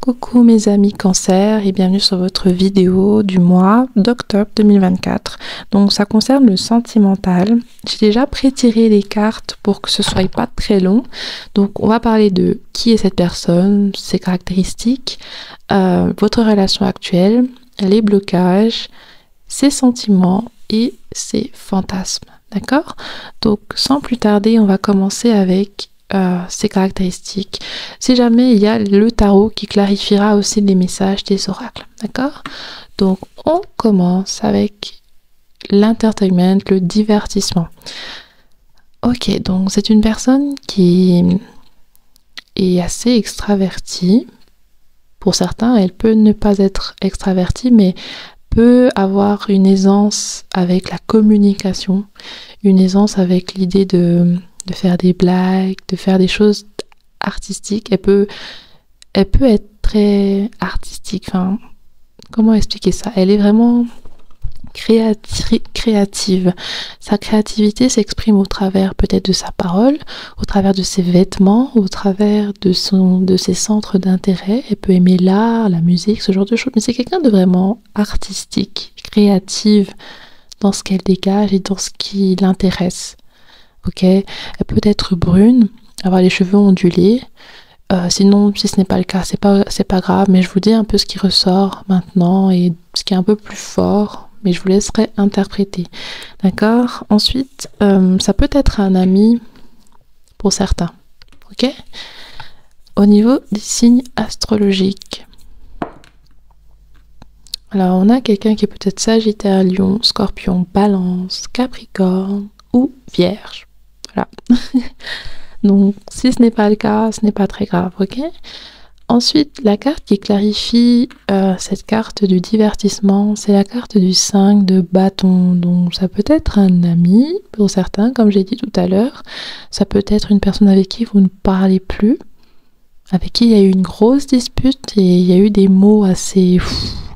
Coucou mes amis Cancer et bienvenue sur votre vidéo du mois d'octobre 2024. Donc ça concerne le sentimental. J'ai déjà pré-tiré les cartes pour que ce soit pas très long. Donc on va parler de qui est cette personne, ses caractéristiques, votre relation actuelle, les blocages, ses sentiments et ses fantasmes. D'accord? Donc sans plus tarder, on va commencer avec ses caractéristiques. Si jamais il y a le tarot qui clarifiera aussi les messages des oracles, d'accord? Donc on commence avec l'entertainment, le divertissement. Ok, donc c'est une personne qui est assez extravertie. Pour certains, elle peut ne pas être extravertie, mais peut avoir une aisance avec la communication, une aisance avec l'idée de faire des blagues, de faire des choses artistiques. Elle peut être très artistique. Enfin, comment expliquer ça? Elle est vraiment créative. Sa créativité s'exprime au travers peut-être de sa parole, au travers de ses vêtements, au travers de ses centres d'intérêt. Elle peut aimer l'art, la musique, ce genre de choses. Mais c'est quelqu'un de vraiment artistique, créative dans ce qu'elle dégage et dans ce qui l'intéresse. Ok, elle peut être brune, avoir les cheveux ondulés. Sinon, si ce n'est pas le cas, c'est pas grave. Mais je vous dis un peu ce qui ressort maintenant et ce qui est un peu plus fort. Mais je vous laisserai interpréter. D'accord? Ensuite, ça peut être un ami pour certains. Ok? Au niveau des signes astrologiques. Alors, on a quelqu'un qui est peut-être Sagittaire, Lion, Scorpion, Balance, Capricorne ou Vierge. Voilà. Donc, si ce n'est pas le cas, ce n'est pas très grave, ok? Ensuite, la carte qui clarifie cette carte du divertissement, c'est la carte du 5 de bâton. Donc, ça peut être un ami pour certains, comme j'ai dit tout à l'heure. Ça peut être une personne avec qui vous ne parlez plus, avec qui il y a eu une grosse dispute et il y a eu des mots assez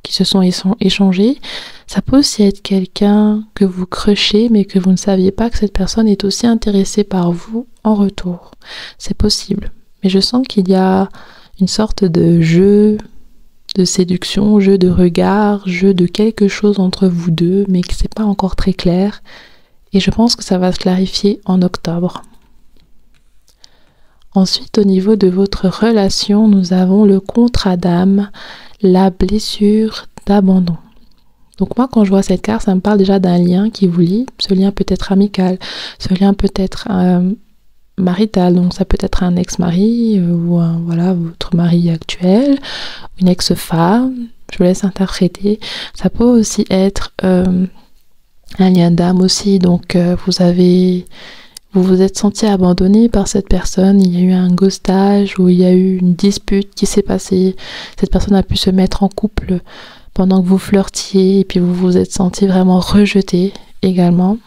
qui se sont échangés. Ça peut aussi être quelqu'un que vous crushez, mais que vous ne saviez pas que cette personne est aussi intéressée par vous en retour. C'est possible. Mais je sens qu'il y a une sorte de jeu de séduction, jeu de regard, jeu de quelque chose entre vous deux, mais que c'est pas encore très clair. Et je pense que ça va se clarifier en octobre. Ensuite, au niveau de votre relation, nous avons le contrat d'âme, la blessure d'abandon. Donc moi, quand je vois cette carte, ça me parle déjà d'un lien qui vous lie. Ce lien peut être amical, ce lien peut être marital, donc ça peut être un ex-mari ou voilà, votre mari actuel, une ex-femme, je vous laisse interpréter. Ça peut aussi être un lien d'âme aussi, donc vous vous êtes senti abandonné par cette personne, il y a eu un ghostage ou il y a eu une dispute qui s'est passée, cette personne a pu se mettre en couple pendant que vous flirtiez et puis vous vous êtes senti vraiment rejeté également.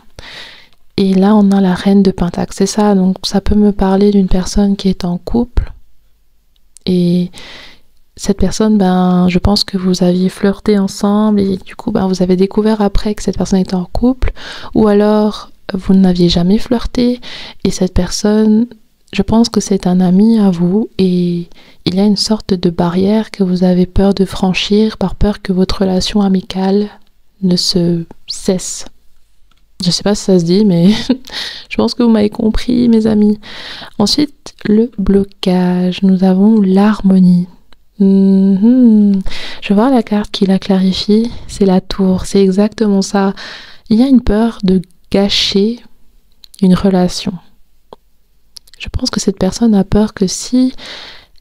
Et là, on a la reine de Pentacle, c'est ça. Donc, ça peut me parler d'une personne qui est en couple. Et cette personne, je pense que vous aviez flirté ensemble et du coup, vous avez découvert après que cette personne était en couple. Ou alors, vous n'aviez jamais flirté et cette personne, je pense que c'est un ami à vous et il y a une sorte de barrière que vous avez peur de franchir par peur que votre relation amicale ne se cesse. Je sais pas si ça se dit, mais je pense que vous m'avez compris, mes amis. Ensuite, le blocage. Nous avons l'harmonie. Je vais voir la carte qui la clarifie. C'est la tour. C'est exactement ça. Il y a une peur de gâcher une relation. Je pense que cette personne a peur que si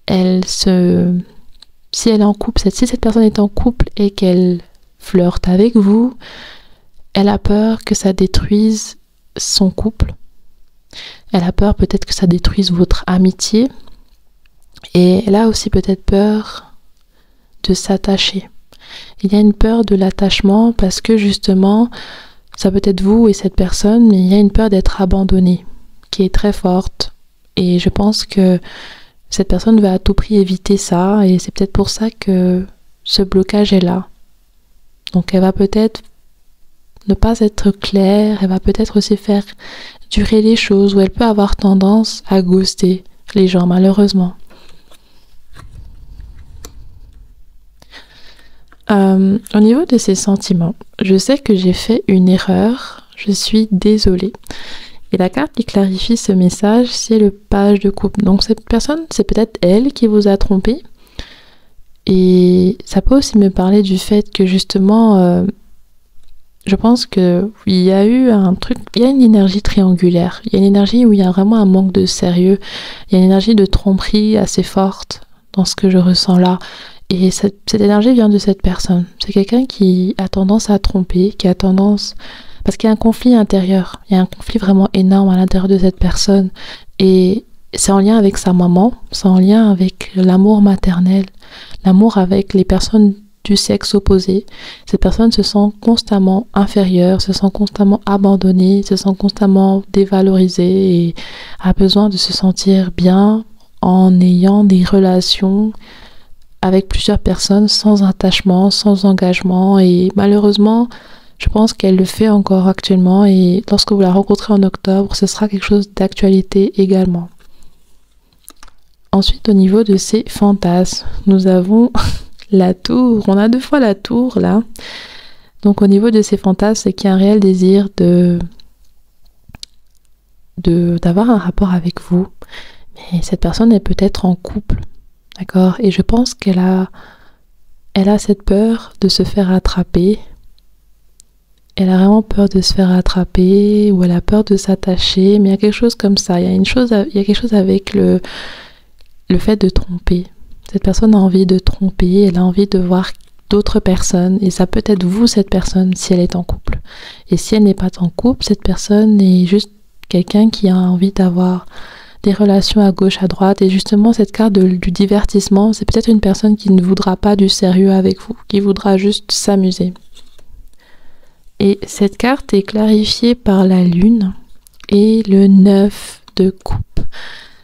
elle est en couple, si cette personne est en couple et qu'elle flirte avec vous, elle a peur que ça détruise son couple. Elle a peur peut-être que ça détruise votre amitié. Et elle a aussi peut-être peur de s'attacher. Il y a une peur de l'attachement parce que justement, ça peut être vous et cette personne, mais il y a une peur d'être abandonné qui est très forte. Et je pense que Cette personne veut à tout prix éviter ça et c'est peut-être pour ça que ce blocage est là. Donc elle va peut-être ne pas être claire, elle va peut-être aussi faire durer les choses ou elle peut avoir tendance à ghoster les gens malheureusement. Au niveau de ses sentiments, je sais que j'ai fait une erreur, je suis désolée. Et la carte qui clarifie ce message, c'est le page de coupe. Donc cette personne, c'est peut-être elle qui vous a trompé. Et ça peut aussi me parler du fait que justement, je pense que il y a eu un truc, il y a une énergie triangulaire. Il y a une énergie où il y a vraiment un manque de sérieux. Il y a une énergie de tromperie assez forte dans ce que je ressens là. Et cette énergie vient de cette personne. C'est quelqu'un qui a tendance à tromper, qui a tendance... Parce qu'il y a un conflit intérieur. Il y a un conflit vraiment énorme à l'intérieur de cette personne. Et c'est en lien avec sa maman, c'est en lien avec l'amour maternel, l'amour avec les personnes du sexe opposé. Cette personne se sent constamment inférieure, se sent constamment abandonnée, se sent constamment dévalorisée et a besoin de se sentir bien en ayant des relations avec plusieurs personnes sans attachement, sans engagement. Et malheureusement, je pense qu'elle le fait encore actuellement et lorsque vous la rencontrez en octobre, ce sera quelque chose d'actualité également. Ensuite, au niveau de ses fantasmes, nous avons la tour. On a 2 fois la tour là. Donc au niveau de ses fantasmes, c'est qu'il y a un réel désir d'avoir un rapport avec vous. Mais cette personne est peut-être en couple. D'accord? Et je pense qu'elle a cette peur de se faire attraper. Elle a vraiment peur de se faire attraper ou elle a peur de s'attacher. Mais il y a quelque chose comme ça. Il y a quelque chose avec le fait de tromper. Cette personne a envie de tromper. Elle a envie de voir d'autres personnes. Et ça peut être vous, cette personne, si elle est en couple. Et si elle n'est pas en couple, cette personne est juste quelqu'un qui a envie d'avoir des relations à gauche, à droite. Et justement, cette carte du divertissement, c'est peut-être une personne qui ne voudra pas du sérieux avec vous, qui voudra juste s'amuser. Et cette carte est clarifiée par la lune et le 9 de coupe.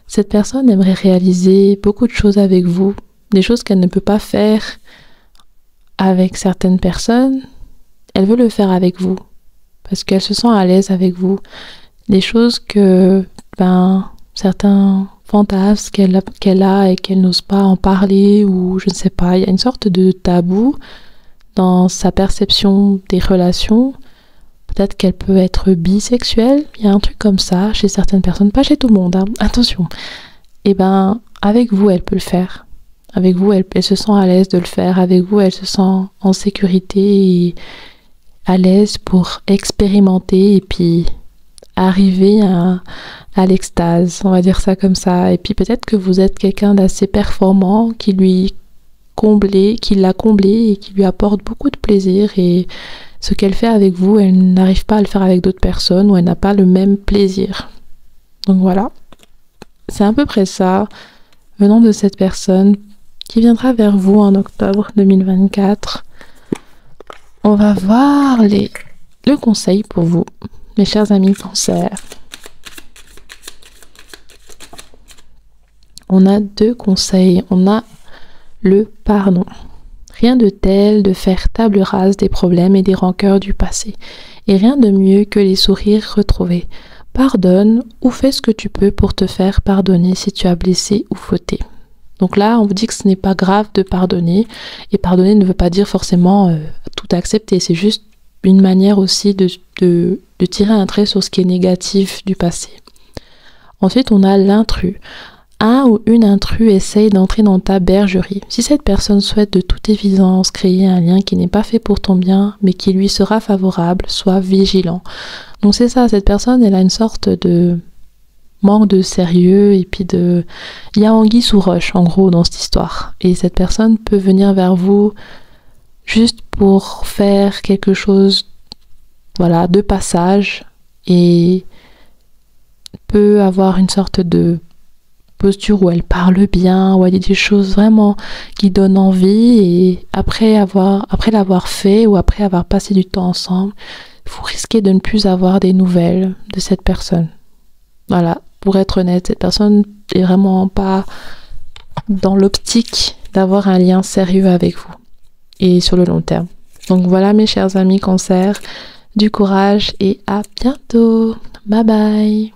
Cette personne aimerait réaliser beaucoup de choses avec vous, des choses qu'elle ne peut pas faire avec certaines personnes. Elle veut le faire avec vous parce qu'elle se sent à l'aise avec vous. Des choses que, certains fantasmes qu'elle a et qu'elle n'ose pas en parler ou je ne sais pas, il y a une sorte de tabou dans sa perception des relations. Peut-être qu'elle peut être bisexuelle, il y a un truc comme ça chez certaines personnes, pas chez tout le monde, hein, attention. Et avec vous, elle peut le faire. Avec vous, elle se sent à l'aise de le faire. Avec vous, elle se sent en sécurité et à l'aise pour expérimenter et puis arriver à l'extase, on va dire ça comme ça. Et puis peut-être que vous êtes quelqu'un d'assez performant qui l'a comblé et qui lui apporte beaucoup de plaisir et ce qu'elle fait avec vous, elle n'arrive pas à le faire avec d'autres personnes ou elle n'a pas le même plaisir. Donc voilà, c'est à peu près ça venant de cette personne qui viendra vers vous en octobre 2024. On va voir le conseil pour vous, mes chers amis Cancer. On a 2 conseils. On a le pardon. Rien de tel de faire table rase des problèmes et des rancœurs du passé. Et rien de mieux que les sourires retrouvés. Pardonne ou fais ce que tu peux pour te faire pardonner si tu as blessé ou fauté. Donc là, on vous dit que ce n'est pas grave de pardonner. Et pardonner ne veut pas dire forcément tout accepter. C'est juste une manière aussi de tirer un trait sur ce qui est négatif du passé. Ensuite, on a l'intrus. Un ou une intrus essaye d'entrer dans ta bergerie. Si cette personne souhaite de toute évidence créer un lien qui n'est pas fait pour ton bien, mais qui lui sera favorable, sois vigilant. Donc c'est ça, cette personne, elle a une sorte de manque de sérieux et puis il y a anguille sous roche en gros dans cette histoire. Et cette personne peut venir vers vous juste pour faire quelque chose, voilà, de passage et peut avoir une sorte de posture où elle parle bien, où elle dit des choses vraiment qui donnent envie et après l'avoir fait ou après avoir passé du temps ensemble, vous risquez de ne plus avoir des nouvelles de cette personne. Voilà, pour être honnête, cette personne est vraiment pas dans l'optique d'avoir un lien sérieux avec vous et sur le long terme. Donc voilà mes chers amis Cancer, du courage et à bientôt. Bye bye.